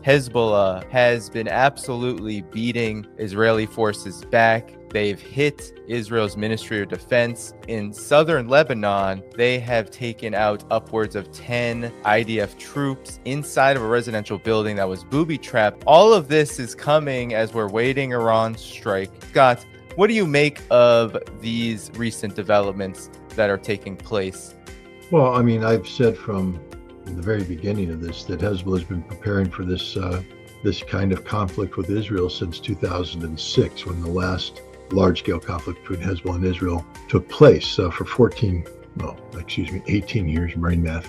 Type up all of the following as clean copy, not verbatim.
Hezbollah has been absolutely beating Israeli forces back. They've hit Israel's Ministry of Defense. In southern Lebanon, they have taken out upwards of 10 IDF troops inside of a residential building that was booby-trapped. All of this is coming as we're waiting Iran's strike. Scott, what do you make of these recent developments that are taking place? Well, I mean, I've said from the very beginning of this that Hezbollah has been preparing for this kind of conflict with Israel since 2006, when the last large-scale conflict between Hezbollah and Israel took place. For 18 years, brain math.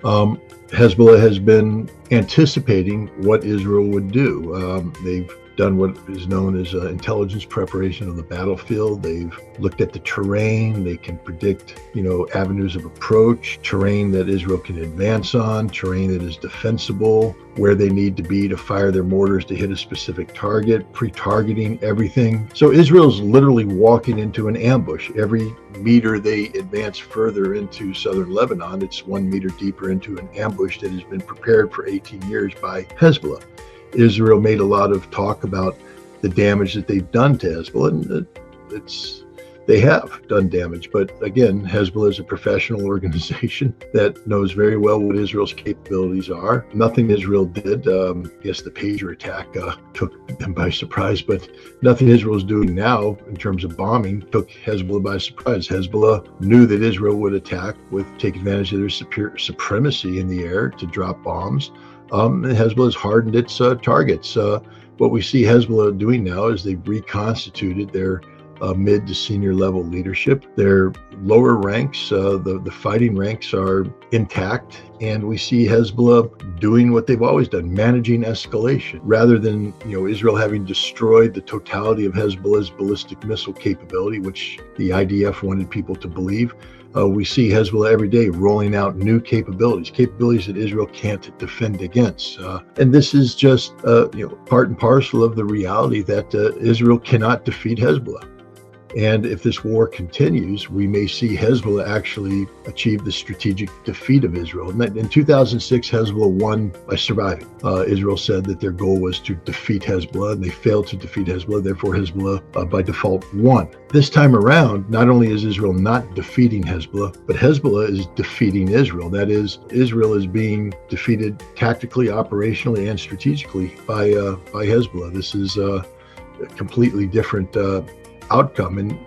Hezbollah has been anticipating what Israel would do. They've done what is known as intelligence preparation on the battlefield. They've looked at the terrain. They can predict, avenues of approach, terrain that Israel can advance on, terrain that is defensible, where they need to be to fire their mortars to hit a specific target, pre-targeting everything. So Israel's literally walking into an ambush. Every meter they advance further into southern Lebanon, it's 1 meter deeper into an ambush that has been prepared for 18 years by Hezbollah. Israel made a lot of talk about the damage that they've done to Hezbollah, and they have done damage. But again, Hezbollah is a professional organization that knows very well what Israel's capabilities are. Nothing Israel did, I guess the pager attack took them by surprise, but nothing Israel is doing now in terms of bombing took Hezbollah by surprise. Hezbollah knew that Israel would attack, take advantage of their supremacy in the air to drop bombs. Hezbollah has hardened its targets. What we see Hezbollah doing now is they've reconstituted their mid to senior level leadership. Their lower ranks, the fighting ranks, are intact, and we see Hezbollah doing what they've always done, managing escalation. Rather than Israel having destroyed the totality of Hezbollah's ballistic missile capability, which the IDF wanted people to believe, we see Hezbollah every day rolling out new capabilities that Israel can't defend against. And this is just part and parcel of the reality that Israel cannot defeat Hezbollah. And if this war continues, we may see Hezbollah actually achieve the strategic defeat of Israel. In 2006, Hezbollah won by surviving. Israel said that their goal was to defeat Hezbollah, and they failed to defeat Hezbollah. Therefore, Hezbollah, by default, won. This time around, not only is Israel not defeating Hezbollah, but Hezbollah is defeating Israel. That is, Israel is being defeated tactically, operationally, and strategically by Hezbollah. This is a completely different outcome, and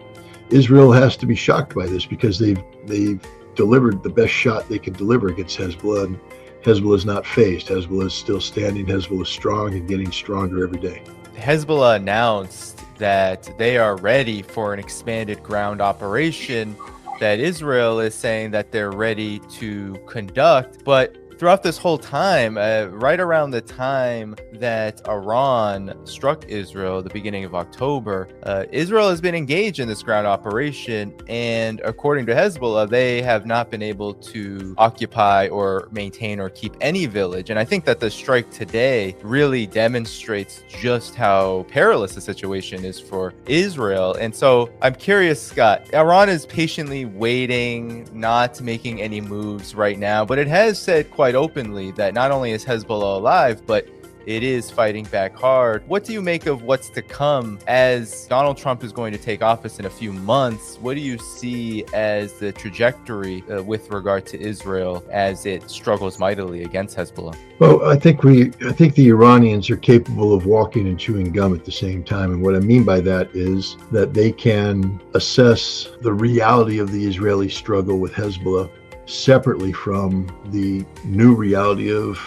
Israel has to be shocked by this, because they've delivered the best shot they could deliver against Hezbollah, and Hezbollah is not phased. Hezbollah is still standing. Hezbollah is strong and getting stronger every day. Hezbollah announced that they are ready for an expanded ground operation that Israel is saying that they're ready to conduct, but throughout this whole time, right around the time that Iran struck Israel, the beginning of October, Israel has been engaged in this ground operation. And according to Hezbollah, they have not been able to occupy or maintain or keep any village. And I think that the strike today really demonstrates just how perilous the situation is for Israel. And so I'm curious, Scott, Iran is patiently waiting, not making any moves right now, but it has said quite openly that not only is Hezbollah alive, but it is fighting back hard. What do you make of what's to come as Donald Trump is going to take office in a few months? What do you see as the trajectory with regard to Israel as it struggles mightily against Hezbollah? Well, I think the Iranians are capable of walking and chewing gum at the same time. And what I mean by that is that they can assess the reality of the Israeli struggle with Hezbollah separately from the new reality of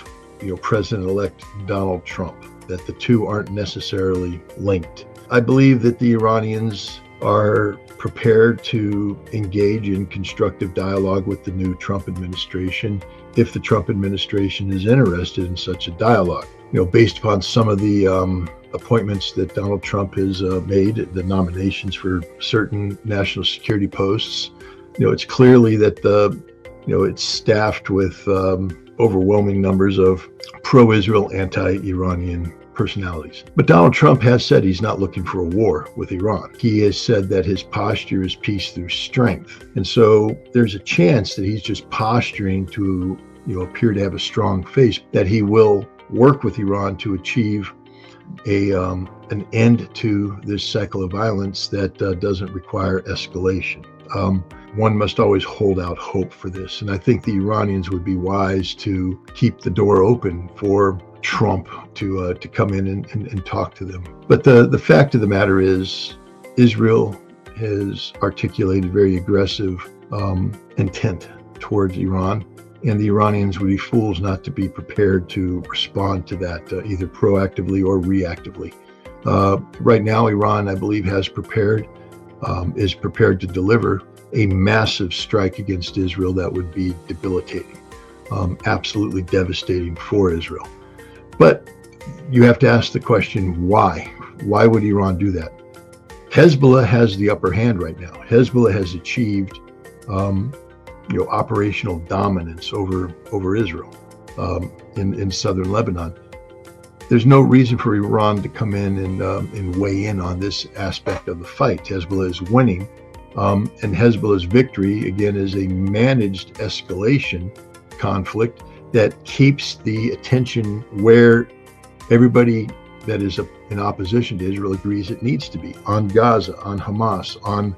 President-elect Donald Trump, that the two aren't necessarily linked. I believe that the Iranians are prepared to engage in constructive dialogue with the new Trump administration if the Trump administration is interested in such a dialogue. Based upon some of the appointments that Donald Trump has made, the nominations for certain national security posts, it's clearly that it's staffed with overwhelming numbers of pro-Israel, anti-Iranian personalities. But Donald Trump has said he's not looking for a war with Iran. He has said that his posture is peace through strength. And so there's a chance that he's just posturing to, appear to have a strong face, that he will work with Iran to achieve an end to this cycle of violence that doesn't require escalation. One must always hold out hope for this. And I think the Iranians would be wise to keep the door open for Trump to come in and talk to them. But the fact of the matter is, Israel has articulated very aggressive intent towards Iran, and the Iranians would be fools not to be prepared to respond to that either proactively or reactively. Right now, Iran, I believe, is prepared to deliver a massive strike against Israel that would be debilitating, absolutely devastating for Israel. But you have to ask the question, why? Why would Iran do that? Hezbollah has the upper hand right now. Hezbollah has achieved operational dominance over Israel in southern Lebanon. There's no reason for Iran to come in and weigh in on this aspect of the fight. Hezbollah is winning, and Hezbollah's victory, again, is a managed escalation conflict that keeps the attention where everybody that is in opposition to Israel agrees it needs to be, on Gaza, on Hamas, on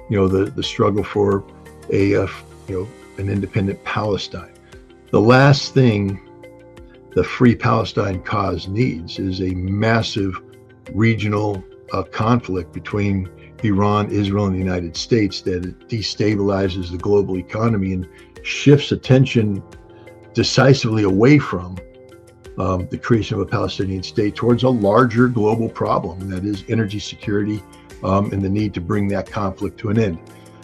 the struggle for an independent Palestine. The last thing the Free Palestine cause needs is a massive regional conflict between Iran, Israel, and the United States that destabilizes the global economy and shifts attention decisively away from the creation of a Palestinian state towards a larger global problem, that is energy security and the need to bring that conflict to an end.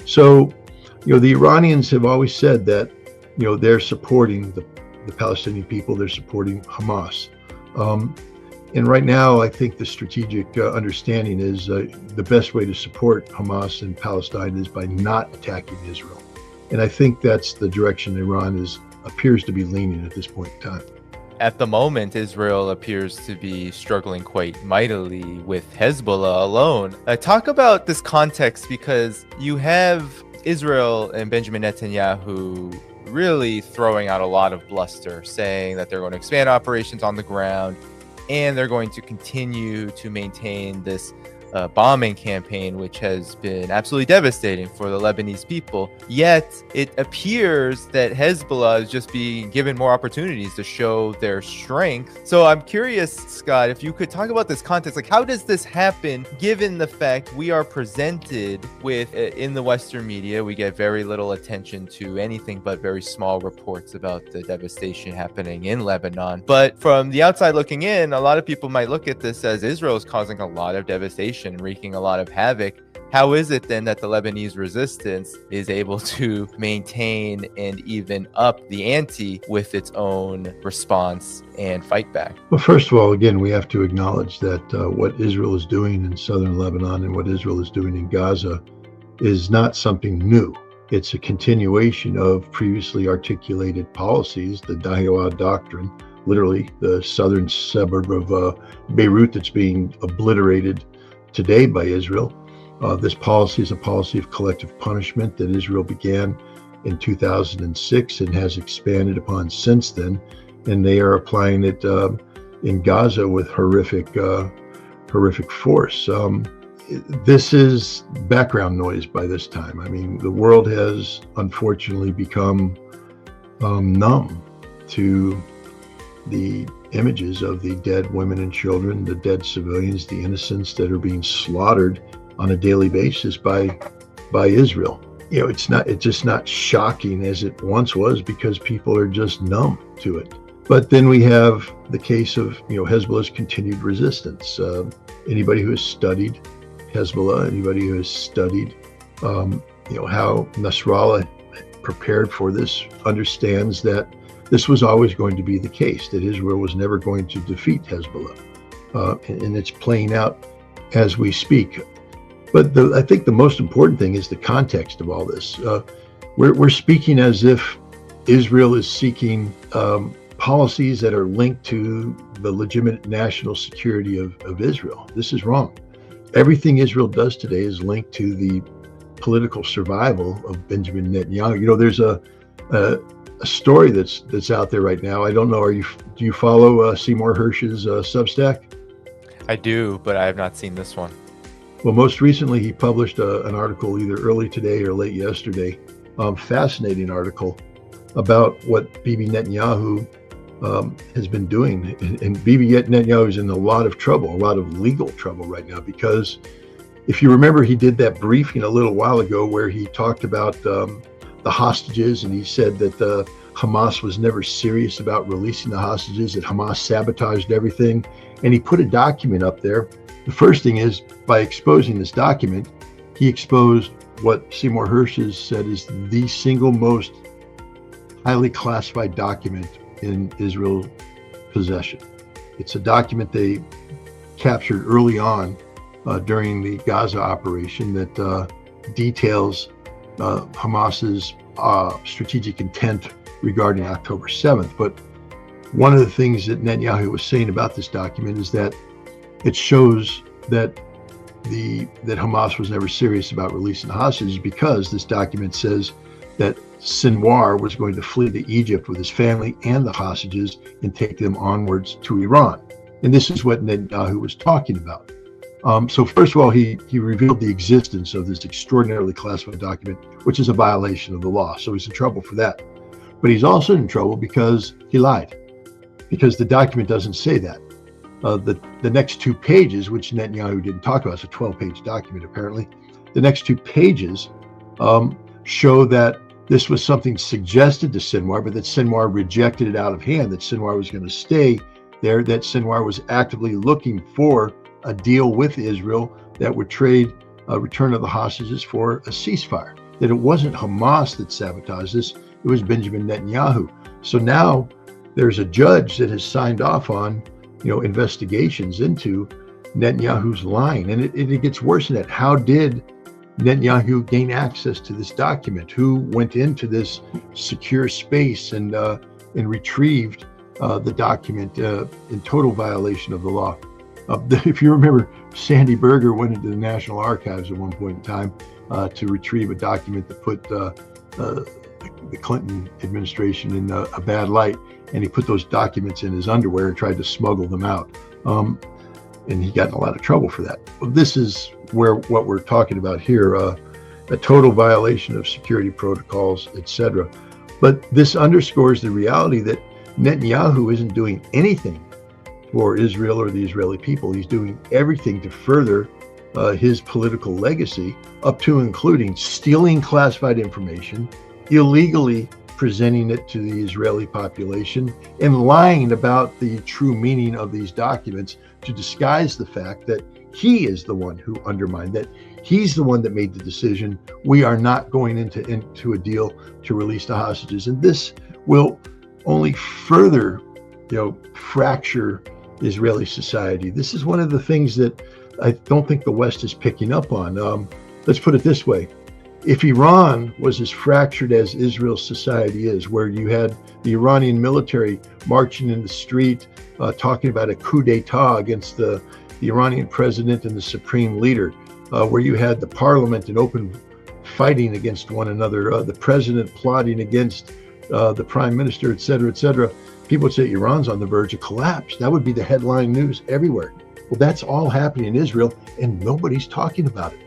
So, the Iranians have always said that, they're supporting the Palestinian people, they're supporting Hamas. And right now, I think the strategic understanding is the best way to support Hamas in Palestine is by not attacking Israel. And I think that's the direction Iran appears to be leaning at this point in time. At the moment, Israel appears to be struggling quite mightily with Hezbollah alone. Talk about this context, because you have Israel and Benjamin Netanyahu really throwing out a lot of bluster, saying that they're going to expand operations on the ground and they're going to continue to maintain this bombing campaign, which has been absolutely devastating for the Lebanese people. Yet it appears that Hezbollah is just being given more opportunities to show their strength. So I'm curious, Scott, if you could talk about this context, like how does this happen, given the fact we are presented with, in the Western media, we get very little attention to anything but very small reports about the devastation happening in Lebanon. But from the outside looking in, a lot of people might look at this as Israel is causing a lot of devastation, wreaking a lot of havoc. How is it then that the Lebanese resistance is able to maintain and even up the ante with its own response and fight back? Well, first of all, again, we have to acknowledge that what Israel is doing in southern Lebanon and what Israel is doing in Gaza is not something new. It's a continuation of previously articulated policies, the Dahiyawah Doctrine, literally the southern suburb of Beirut that's being obliterated today by Israel. This policy is a policy of collective punishment that Israel began in 2006 and has expanded upon since then, and they are applying it in Gaza with horrific force. This is background noise by this time. I mean, the world has unfortunately become numb to the images of the dead women and children, the dead civilians, the innocents that are being slaughtered on a daily basis by Israel. It's just not shocking as it once was, because people are just numb to it. But then we have the case of Hezbollah's continued resistance. Anybody who has studied Hezbollah, anybody who has studied how Nasrallah prepared for this, understands that this was always going to be the case, that Israel was never going to defeat Hezbollah. And it's playing out as we speak. But I think the most important thing is the context of all this. We're speaking as if Israel is seeking policies that are linked to the legitimate national security of Israel. This is wrong. Everything Israel does today is linked to the political survival of Benjamin Netanyahu. There's a story that's out there right now. I don't know. Do you follow Seymour Hersh's Substack? I do, but I have not seen this one. Well, most recently he published an article either early today or late yesterday, fascinating article about what Bibi Netanyahu has been doing. And Bibi Netanyahu is in a lot of trouble, a lot of legal trouble right now, because if you remember, he did that briefing a little while ago where he talked about the hostages, and he said that Hamas was never serious about releasing the hostages, that Hamas sabotaged everything. And he put a document up there. The first thing is, by exposing this document, he exposed what Seymour Hersh has said is the single most highly classified document in Israel's possession. It's a document they captured early on during the Gaza operation that details Hamas's strategic intent regarding October 7th. But one of the things that Netanyahu was saying about this document is that it shows that that Hamas was never serious about releasing the hostages, because this document says that Sinwar was going to flee to Egypt with his family and the hostages and take them onwards to Iran. And this is what Netanyahu was talking about. So first of all, he revealed the existence of this extraordinarily classified document, which is a violation of the law. So he's in trouble for that. But he's also in trouble because he lied, because the document doesn't say that. The next 2 pages, which Netanyahu didn't talk about, it's a 12-page document apparently. The next 2 pages show that this was something suggested to Sinwar, but that Sinwar rejected it out of hand, that Sinwar was going to stay there, that Sinwar was actively looking for a deal with Israel that would trade a return of the hostages for a ceasefire, that it wasn't Hamas that sabotaged this, it was Benjamin Netanyahu. So now there's a judge that has signed off on, investigations into Netanyahu's lying. And it gets worse than that. How did Netanyahu gain access to this document? Who went into this secure space and retrieved the document in total violation of the law? If you remember, Sandy Berger went into the National Archives at one point in time to retrieve a document that put the Clinton administration in a bad light, and he put those documents in his underwear and tried to smuggle them out. And he got in a lot of trouble for that. This is what we're talking about here, a total violation of security protocols, etc. But this underscores the reality that Netanyahu isn't doing anything for Israel or the Israeli people. He's doing everything to further his political legacy, up to including stealing classified information, illegally presenting it to the Israeli population, and lying about the true meaning of these documents to disguise the fact that he is the one who undermined, that he's the one that made the decision. We are not going into a deal to release the hostages. And this will only further, fracture Israeli society. This is one of the things that I don't think the West is picking up on. Let's put it this way. If Iran was as fractured as Israel's society is, where you had the Iranian military marching in the street, talking about a coup d'etat against the Iranian president and the supreme leader, where you had the parliament in open fighting against one another, the president plotting against the prime minister, et cetera, people would say Iran's on the verge of collapse. That would be the headline news everywhere. Well, that's all happening in Israel, and nobody's talking about it.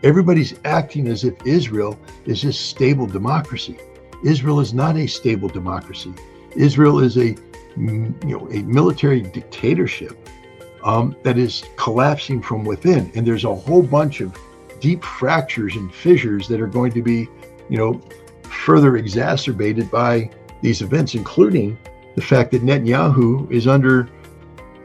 Everybody's acting as if Israel is this stable democracy. Israel is not a stable democracy. Israel is a military dictatorship that is collapsing from within. And there's a whole bunch of deep fractures and fissures that are going to be, further exacerbated by these events, including the fact that Netanyahu is under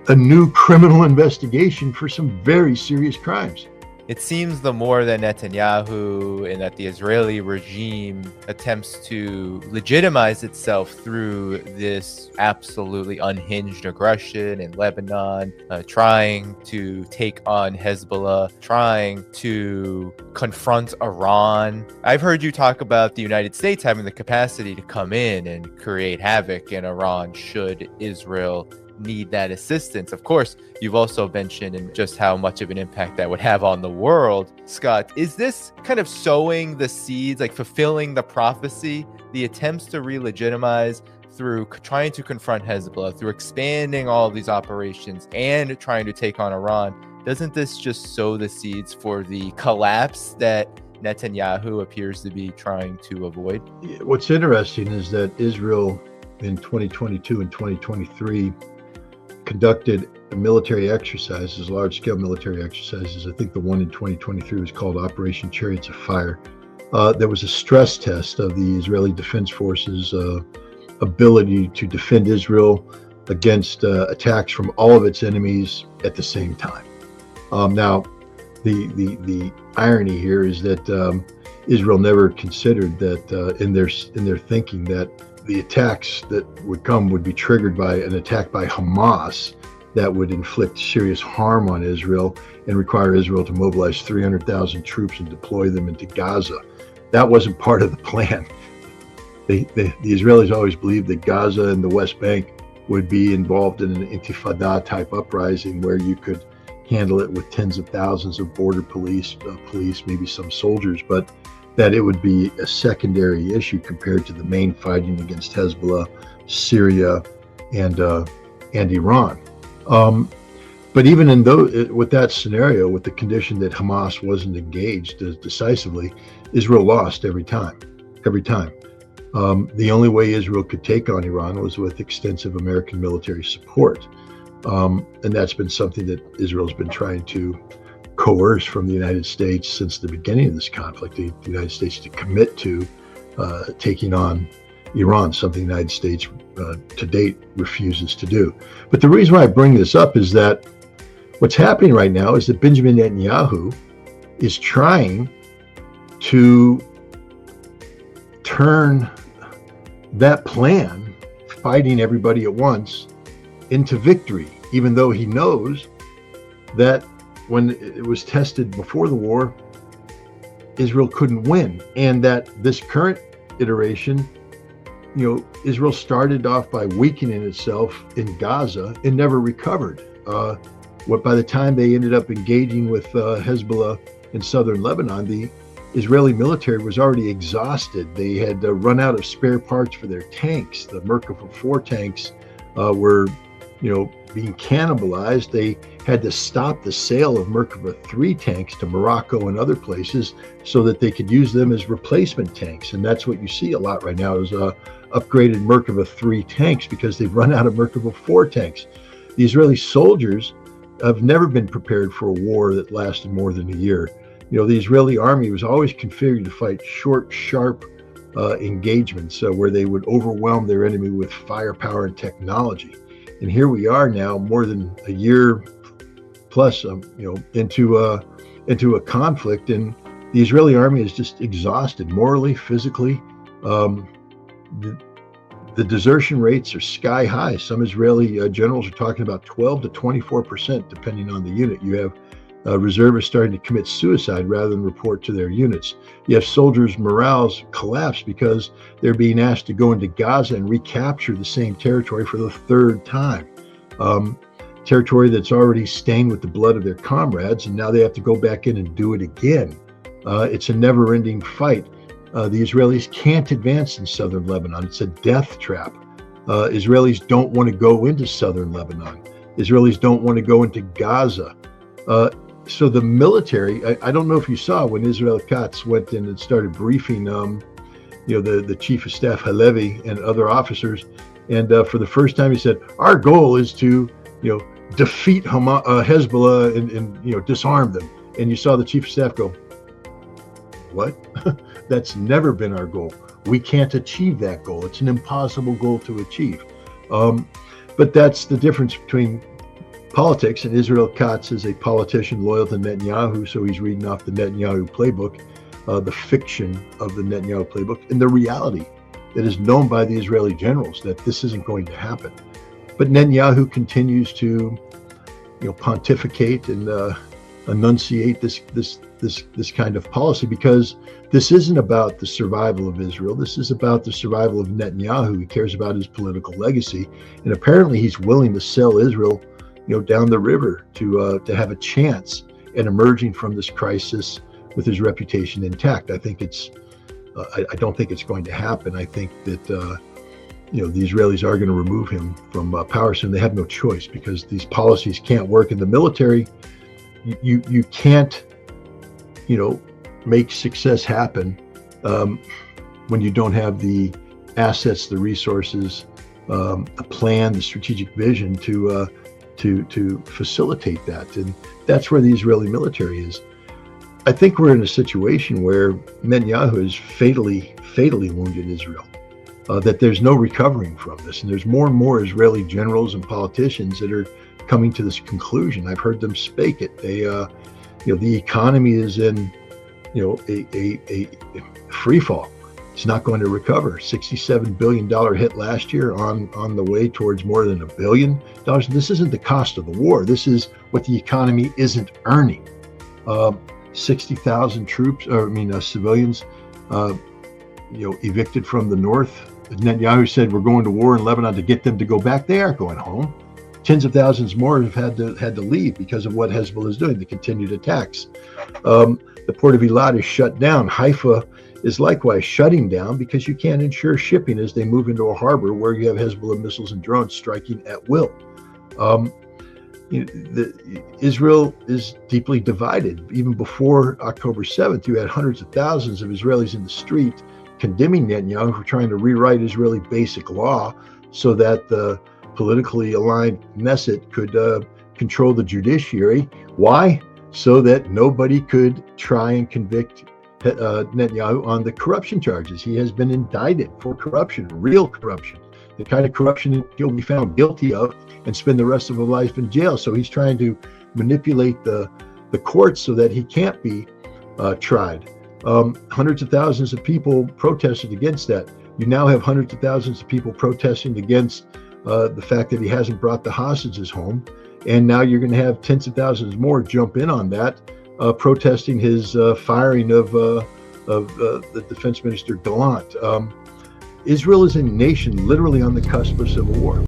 a new criminal investigation for some very serious crimes. It seems the more that Netanyahu and that the Israeli regime attempts to legitimize itself through this absolutely unhinged aggression in Lebanon, trying to take on Hezbollah, trying to confront Iran. I've heard you talk about the United States having the capacity to come in and create havoc in Iran should Israel need that assistance. Of course, you've also mentioned just how much of an impact that would have on the world. Scott, is this kind of sowing the seeds, like fulfilling the prophecy the attempts to re-legitimize through trying to confront Hezbollah, through expanding all of these operations and trying to take on Iran, doesn't this just sow the seeds for the collapse that Netanyahu appears to be trying to avoid? What's interesting is that Israel in 2022 and 2023 conducted military exercises, large-scale military exercises. I think the one in 2023 was called Operation Chariots of Fire. There was a stress test of the Israeli Defense Forces' ability to defend Israel against attacks from all of its enemies at the same time. Now, the irony here is that Israel never considered that in their thinking that the attacks that would come would be triggered by an attack by Hamas that would inflict serious harm on Israel and require Israel to mobilize 300,000 troops and deploy them into Gaza. That wasn't part of the plan. The Israelis always believed that Gaza and the West Bank would be involved in an intifada type uprising where you could handle it with tens of thousands of border police, maybe some soldiers, but that it would be a secondary issue compared to the main fighting against Hezbollah, Syria, and Iran. But even in with that scenario, with the condition that Hamas wasn't engaged decisively, Israel lost every time. The only way Israel could take on Iran was with extensive American military support. And that's been something that Israel's been trying to coerce from the United States since the beginning of this conflict, the United States to commit to taking on Iran, something the United States to date refuses to do. But the reason why I bring this up is that what's happening right now is that Benjamin Netanyahu is trying to turn that plan, fighting everybody at once, into victory, even though he knows that when it was tested before the war, Israel couldn't win, and that this current iteration, Israel started off by weakening itself in Gaza and never recovered. By the time they ended up engaging with Hezbollah in southern Lebanon, the Israeli military was already exhausted. They had run out of spare parts for their tanks. The Merkava 4 tanks were, being cannibalized. They had to stop the sale of Merkava 3 tanks to Morocco and other places so that they could use them as replacement tanks. And that's what you see a lot right now is upgraded Merkava 3 tanks because they've run out of Merkava 4 tanks. The Israeli soldiers have never been prepared for a war that lasted more than a year. The Israeli army was always configured to fight short, sharp engagements where they would overwhelm their enemy with firepower and technology. And here we are now, more than a year plus, into a conflict, and the Israeli army is just exhausted morally, physically. The desertion rates are sky high. Some Israeli generals are talking about 12 to 24%, depending on the unit. You have reservists starting to commit suicide rather than report to their units. You have soldiers' morales collapse because they're being asked to go into Gaza and recapture the same territory for the third time. Territory that's already stained with the blood of their comrades, and now they have to go back in and do it again. It's a never-ending fight. The Israelis can't advance in southern Lebanon. It's a death trap. Israelis don't want to go into southern Lebanon. Israelis don't want to go into Gaza. So the military, I don't know if you saw when Israel Katz went in and started briefing, the chief of staff Halevi and other officers, and for the first time he said, our goal is to, defeat Hezbollah and disarm them. And you saw the chief of staff go, what? That's never been our goal. We can't achieve that goal. It's an impossible goal to achieve. But that's the difference between politics, and Israel Katz is a politician loyal to Netanyahu, so he's reading off the Netanyahu playbook, the fiction of the Netanyahu playbook, and the reality that is known by the Israeli generals that this isn't going to happen. But Netanyahu continues to, pontificate and enunciate this kind of policy because this isn't about the survival of Israel. This is about the survival of Netanyahu. He cares about his political legacy, and apparently he's willing to sell Israel down the river to have a chance at emerging from this crisis with his reputation intact. I think it's I don't think it's going to happen. I think that the Israelis are going to remove him from power soon. They have no choice because these policies can't work in the military. You can't make success happen when you don't have the assets, the resources, the plan, the strategic vision to facilitate that. And that's where the Israeli military is. I think we're in a situation where Netanyahu is fatally wounded Israel, that there's no recovering from this. And there's more and more Israeli generals and politicians that are coming to this conclusion. I've heard them speak it. They, the economy is in, a free fall. It's not going to recover. $67 billion hit last year on the way towards more than $1 billion. This isn't the cost of the war. This is what the economy isn't earning. 60,000 civilians, evicted from the north. Netanyahu said we're going to war in Lebanon to get them to go back. They aren't going home. Tens of thousands more have had to leave because of what Hezbollah is doing, the continued attacks. The port of Eilat is shut down. Haifa is likewise shutting down because you can't ensure shipping as they move into a harbor where you have Hezbollah missiles and drones striking at will. Israel is deeply divided. Even before October 7th, you had hundreds of thousands of Israelis in the street condemning Netanyahu for trying to rewrite Israeli basic law so that the politically aligned Knesset could control the judiciary. Why? So that nobody could try and convict Netanyahu on the corruption charges. He has been indicted for corruption, real corruption, the kind of corruption that he'll be found guilty of and spend the rest of his life in jail. So he's trying to manipulate the courts so that he can't be tried. Hundreds of thousands of people protested against that. You now have hundreds of thousands of people protesting against the fact that he hasn't brought the hostages home. And now you're going to have tens of thousands more jump in on that, protesting his firing of the defense minister Gallant. Israel is a nation literally on the cusp of civil war.